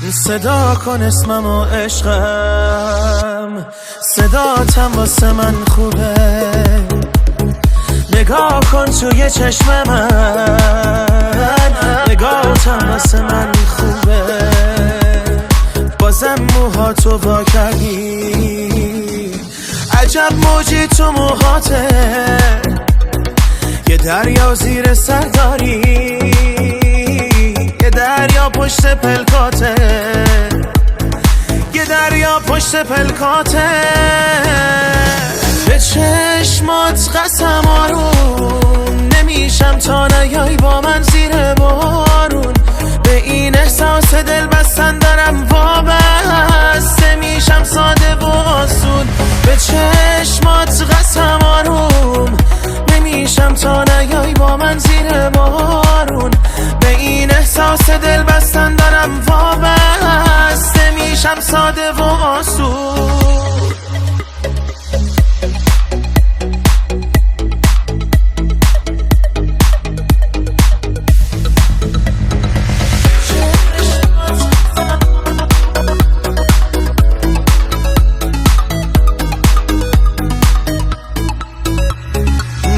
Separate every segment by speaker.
Speaker 1: صدا کن اسمم و عشقم، صداتم واسه من خوبه. نگاه کن توی چشم من، نگاهتم واسه من خوبه. بازم موهاتو وا کردی، عجب موجی تو موهاته. یه دریا زیر سر داری، یه دریا پشت پلکاته، یه دریا پشت پلکاته. به چشمات قسم آروم نمیشم تا نیای با من زیر بارون. به این احساس دل بستن دارم وابسته میشم ساده و آسون. به چشمات قسم آروم نمیشم تا نیای با من زیر بارون. به این احساس دل بستن دارم وابسته میشم ساده و آسون.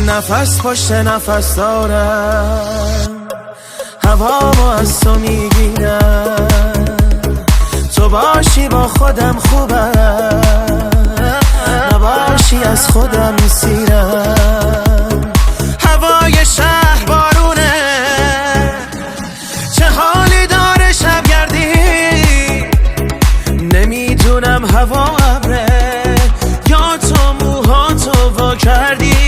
Speaker 1: نفس پشت نفس دارم، هوامو از تو میگیرم. تو باشی با خودم خوبم، نباشی از خودم سیرم. هوای شهر بارونه، چه حالی داره شبگردی. نمیدونم هوا ابره یا تو موهاتو وا کردی.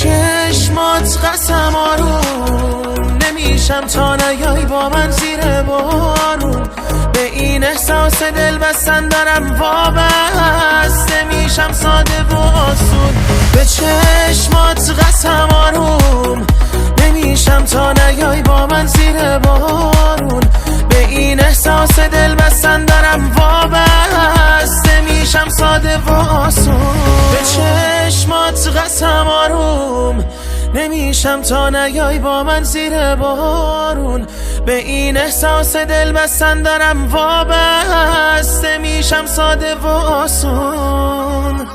Speaker 1: چشمات قسم آروم نمیشم تا نیای با من زیر بارون. به این احساس دل بستن دارم وابسته میشم ساده و آسون. به چشمات قسم آروم نمیشم تا نیای با من زیر بارون. به این احساس دل بستن دارم وابسته میشم ساده و آسون. به چشمات قسم آروم نمیشم تا نیای با من زیر بارون. به این احساس دل بستن دارم وابسته میشم ساده و آسون.